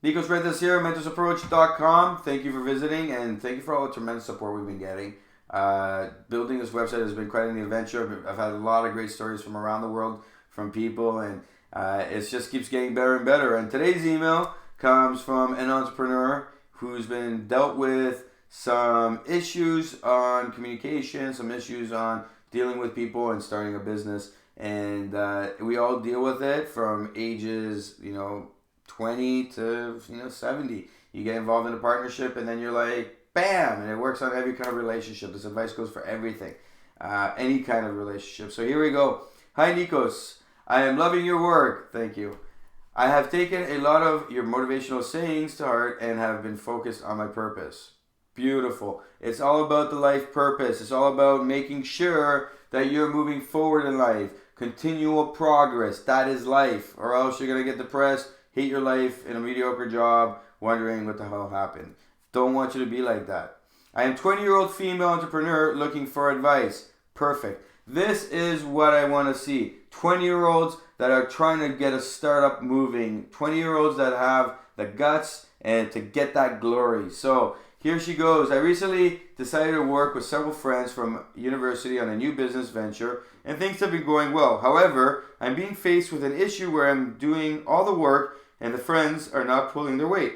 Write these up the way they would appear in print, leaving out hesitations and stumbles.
Nikos Rentas here, mentorsapproach.com. Thank you for visiting and thank you for all the tremendous support we've been getting. Building this website has been quite an adventure. I've had a lot of great stories from around the world from people, and it just keeps getting better and better. And today's email comes from an entrepreneur who's been dealt with some issues on communication, some issues on dealing with people and starting a business. And we all deal with it from ages, 20 to 70. You get involved in a partnership and then you're like, bam, and it works on every kind of relationship. This advice goes for everything, any kind of relationship. So here we go. Hi Nikos, I am loving your work. Thank you. I have taken a lot of your motivational sayings to heart and have been focused on my purpose. Beautiful. It's all about the life purpose. It's all about making sure that you're moving forward in life. Continual progress. That is life. Or else you're going to get depressed, hate your life in a mediocre job, wondering what the hell happened. Don't want you to be like that. I am 20-year-old female entrepreneur looking for advice. Perfect. This is what I want to see. 20-year-olds that are trying to get a startup moving. 20-year-olds that have the guts and to get that glory. So here she goes. I recently decided to work with several friends from university on a new business venture, and things have been going well. However, I'm being faced with an issue where I'm doing all the work and the friends are not pulling their weight.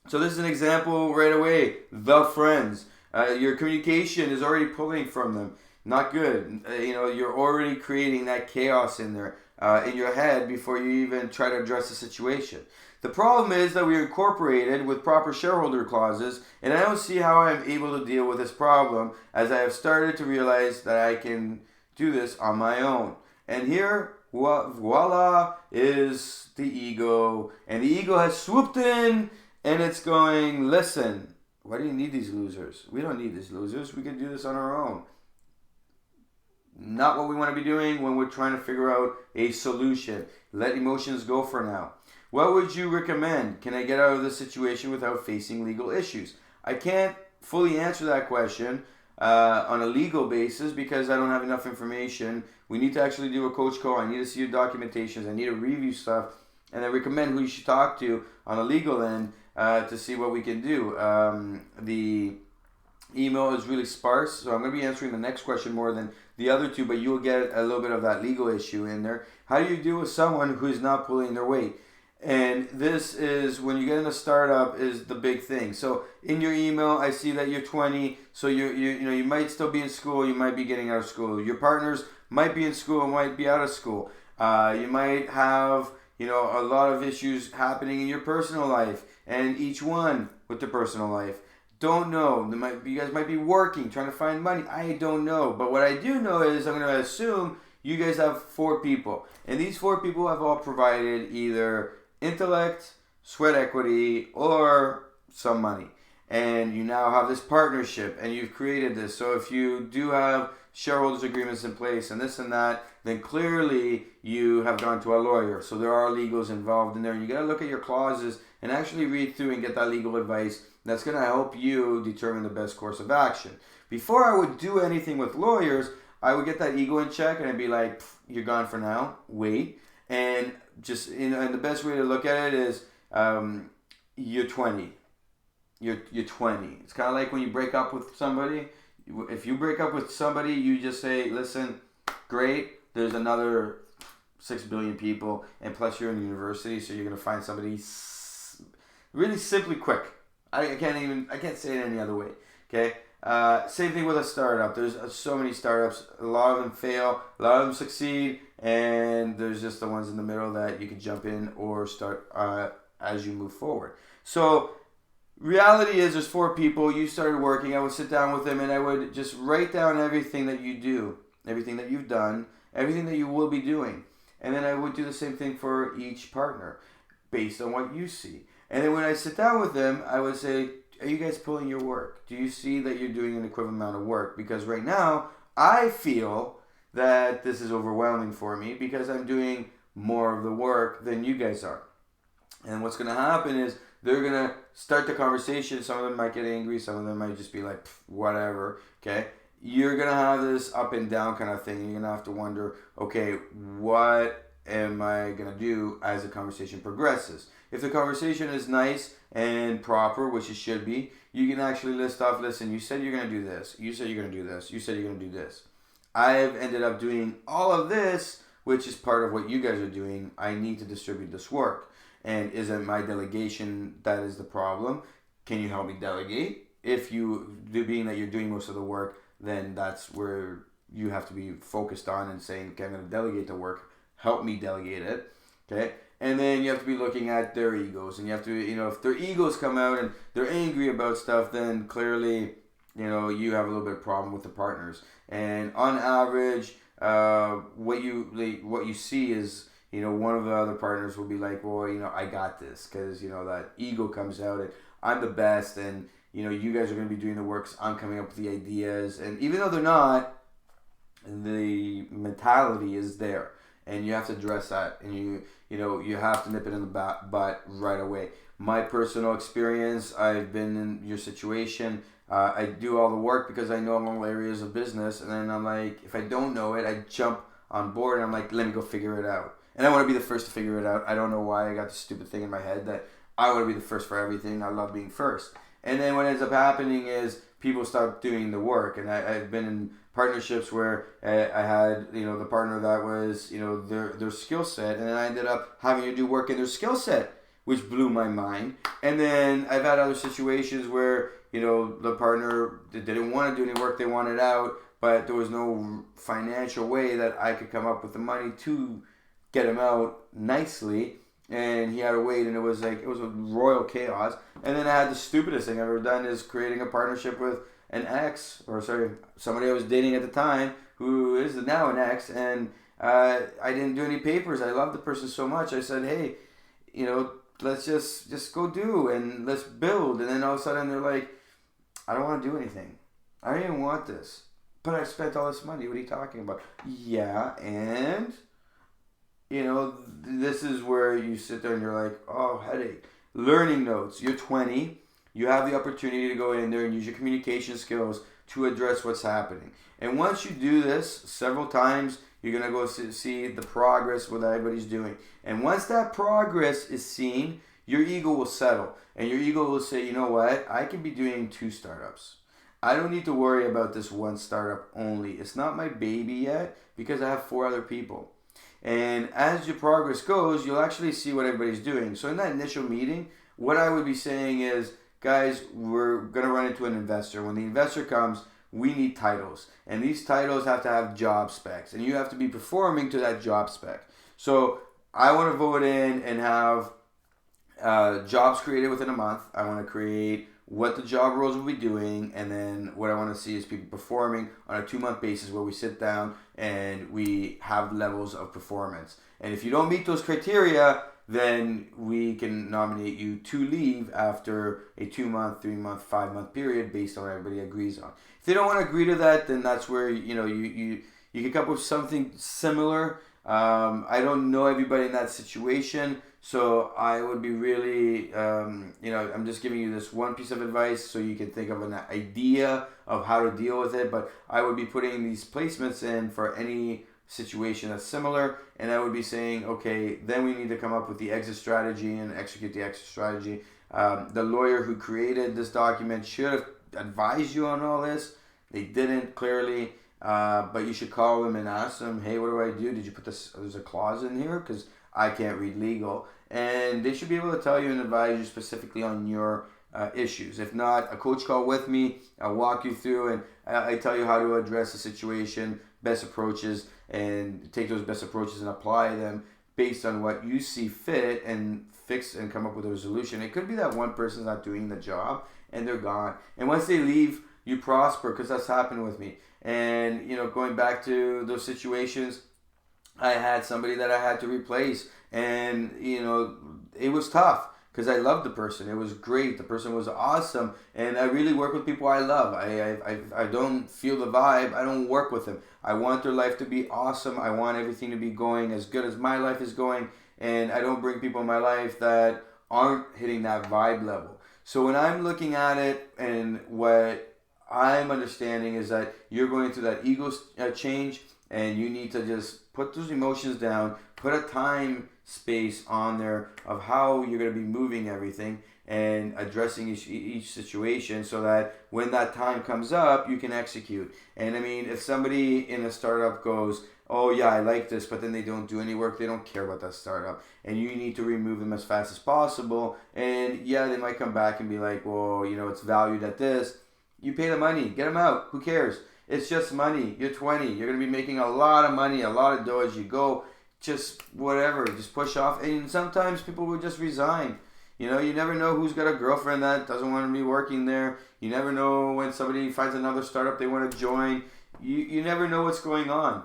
So this is an example right away. The friends. Your communication is already pulling from them. Not good. You're already creating that chaos in there, in your head before you even try to address the situation. The problem is that we are incorporated with proper shareholder clauses, and I don't see how I'm able to deal with this problem as I have started to realize that I can do this on my own. And here, voila, is the ego. And the ego has swooped in, and it's going, listen, why do you need these losers? We don't need these losers. We can do this on our own. Not what we want to be doing when we're trying to figure out a solution. Let emotions go for now. What would you recommend? Can I get out of this situation without facing legal issues? I can't fully answer that question on a legal basis because I don't have enough information. We need to actually do a coach call. I need to see your documentations. I need to review stuff. And I recommend who you should talk to on a legal end to see what we can do. The email is really sparse, so I'm going to be answering the next question more than the other two, but you will get a little bit of that legal issue in there. How do you deal with someone who is not pulling their weight? And this is when you get in a startup is the big thing. So in your email, I see that you're 20, so you might still be in school, you might be getting out of school. Your partners might be in school, might be out of school. You might have a lot of issues happening in your personal life, and each one with the personal life. Don't know. You guys might be working, trying to find money. I don't know. But what I do know is I'm going to assume you guys have 4 people. And these 4 people have all provided either intellect, sweat equity, or some money. And you now have this partnership and you've created this. So if you do have shareholders agreements in place and this and that, then clearly you have gone to a lawyer. So there are legals involved in there. And you got to look at your clauses and actually read through and get that legal advice. That's going to help you determine the best course of action. Before I would do anything with lawyers, I would get that ego in check and I'd be like, you're gone for now, wait. And and the best way to look at it is you're 20. You're 20. It's kind of like when you break up with somebody. If you break up with somebody, you just say, listen, great, there's another 6 billion people, and plus you're in university, so you're going to find somebody really simply quick. I can't say it any other way. Okay. Same thing with a startup. There's so many startups. A lot of them fail. A lot of them succeed, and there's just the ones in the middle that you can jump in or start as you move forward. So reality is, there's 4 people. You started working. I would sit down with them, and I would just write down everything that you do, everything that you've done, everything that you will be doing, and then I would do the same thing for each partner, based on what you see. And then when I sit down with them, I would say, are you guys pulling your work? Do you see that you're doing an equivalent amount of work? Because right now, I feel that this is overwhelming for me because I'm doing more of the work than you guys are. And what's going to happen is they're going to start the conversation. Some of them might get angry. Some of them might just be like, whatever. Okay. You're going to have this up and down kind of thing. You're going to have to wonder, okay, what am I going to do as the conversation progresses? If the conversation is nice and proper, which it should be, you can actually list off, listen, you said you're going to do this. You said you're going to do this. You said you're going to do this. I've ended up doing all of this, which is part of what you guys are doing. I need to distribute this work. And is it my delegation that is the problem? Can you help me delegate? If you, being that you're doing most of the work, then that's where you have to be focused on and saying, okay, I'm going to delegate the work. Help me delegate it. Okay? And then you have to be looking at their egos. And you have to, if their egos come out and they're angry about stuff, then clearly, you have a little bit of problem with the partners. And on average, what you see is, one of the other partners will be like, well, I got this. Because, that ego comes out and I'm the best. And, you guys are going to be doing the work. So I'm coming up with the ideas. And even though they're not, the mentality is there. And you have to address that. And you have to nip it in the butt right away. My personal experience, I've been in your situation. I do all the work because I know all areas of business. And then I'm like, if I don't know it, I jump on board and I'm like, let me go figure it out. And I want to be the first to figure it out. I don't know why I got this stupid thing in my head that I want to be the first for everything. I love being first. And then what ends up happening is people start doing the work. And I've been in partnerships where I had, the partner that was, their skill set. And then I ended up having to do work in their skill set, which blew my mind. And then I've had other situations where, the partner didn't want to do any work. They wanted out, but there was no financial way that I could come up with the money to get him out nicely. And he had to wait, and it was a royal chaos. And then I had the stupidest thing I've ever done is creating a partnership with somebody I was dating at the time who is now an ex, and I didn't do any papers. I loved the person so much. I said, hey, let's just go do and let's build. And then all of a sudden they're like, I don't want to do anything. I don't even want this. But I spent all this money. What are you talking about? Yeah, and this is where you sit there and you're like, oh, headache. Learning notes. You're 20. You have the opportunity to go in there and use your communication skills to address what's happening. And once you do this several times, you're going to go see the progress what everybody's doing. And once that progress is seen, your ego will settle. And your ego will say, you know what? I can be doing 2 startups. I don't need to worry about this one startup only. It's not my baby yet because I have 4 other people. And as your progress goes, you'll actually see what everybody's doing. So in that initial meeting, what I would be saying is, guys, we're going to run into an investor. When the investor comes, we need titles. And these titles have to have job specs. And you have to be performing to that job spec. So I want to vote in and have jobs created within a month. I want to create what the job roles will be doing, and then what I want to see is people performing on a 2-month basis where we sit down and we have levels of performance. And if you don't meet those criteria, then we can nominate you to leave after a 2-month, 3-month, 5-month period based on what everybody agrees on. If they don't want to agree to that, then that's where you can come up with something similar. I don't know everybody in that situation, so I would be really, I'm just giving you this one piece of advice so you can think of an idea of how to deal with it, but I would be putting these placements in for any situation that's similar, and I would be saying, okay, then we need to come up with the exit strategy and execute the exit strategy. The lawyer who created this document should have advised you on all this. They didn't, clearly. But you should call them and ask them, hey, what do I do? Did you put this? There's a clause in here because I can't read legal. And they should be able to tell you and advise you specifically on your issues. If not, a coach call with me. I'll walk you through and I tell you how to address the situation, best approaches, and take those best approaches and apply them based on what you see fit and fix and come up with a resolution. It could be that one person's not doing the job and they're gone. And once they leave, you prosper, because that's happened with me. And, going back to those situations, I had somebody that I had to replace. And, it was tough because I loved the person. It was great. The person was awesome. And I really work with people I love. I don't feel the vibe. I don't work with them. I want their life to be awesome. I want everything to be going as good as my life is going. And I don't bring people in my life that aren't hitting that vibe level. So when I'm looking at it, and what I'm understanding is that you're going through that ego change, and you need to just put those emotions down, put a time space on there of how you're going to be moving everything and addressing each situation so that when that time comes up, you can execute. And I mean, if somebody in a startup goes, oh yeah, I like this, but then they don't do any work, they don't care about that startup, and you need to remove them as fast as possible. And yeah, they might come back and be like, well, it's valued at this. You pay the money, get them out. Who cares? It's just money. You're 20. You're going to be making a lot of money, a lot of dough as you go. Just whatever. Just push off. And sometimes people will just resign. You never know who's got a girlfriend that doesn't want to be working there. You never know when somebody finds another startup they want to join. You never know what's going on.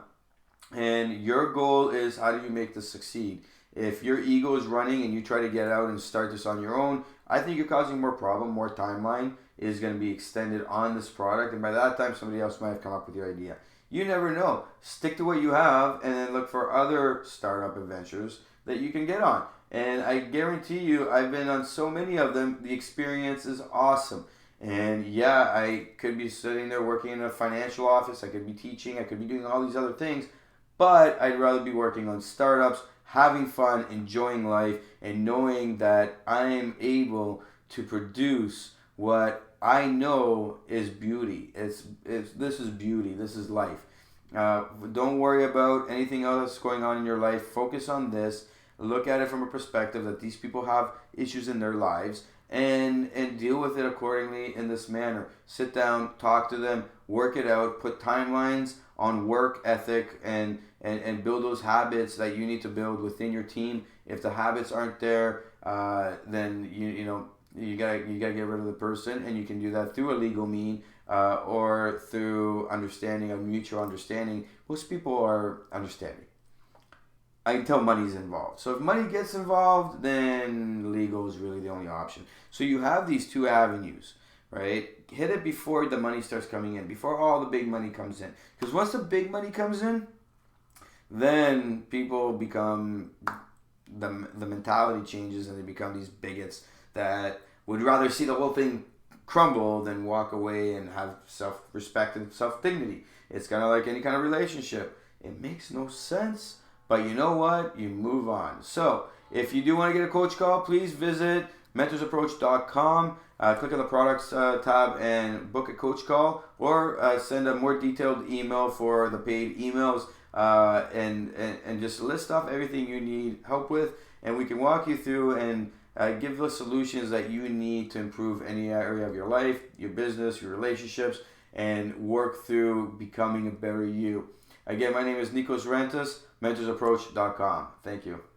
And your goal is, how do you make this succeed? If your ego is running and you try to get out and start this on your own, I think you're causing more problem, more timeline is going to be extended on this product. And by that time, somebody else might have come up with your idea. You never know. Stick to what you have and then look for other startup adventures that you can get on. And I guarantee you, I've been on so many of them. The experience is awesome. And yeah, I could be sitting there working in a financial office. I could be teaching. I could be doing all these other things. But I'd rather be working on startups, having fun, enjoying life, and knowing that I'm able to produce what I know is beauty. This is beauty. This is life. Don't worry about anything else that's going on in your life. Focus on this. Look at it from a perspective that these people have issues in their lives, and deal with it accordingly in this manner. Sit down, talk to them, work it out, put timelines on work ethic, and build those habits that you need to build within your team. If the habits aren't there, then you gotta get rid of the person, and you can do that through a legal mean or through understanding, a mutual understanding. Most people are understanding until money's involved. So if money gets involved, then legal is really the only option. So you have these two avenues, right? Hit it before the money starts coming in, before all the big money comes in. Because once the big money comes in, then people become, the mentality changes, and they become these bigots that would rather see the whole thing crumble than walk away and have self-respect and self-dignity. It's kind of like any kind of relationship. It makes no sense, but you know what? You move on. So if you do want to get a coach call, please visit mentorsapproach.com. Click on the products tab and book a coach call, or send a more detailed email for the paid emails, and just list off everything you need help with, and we can walk you through and give the solutions that you need to improve any area of your life, your business, your relationships, and work through becoming a better you. Again, my name is Nikos Rentas, mentorsapproach.com. Thank you.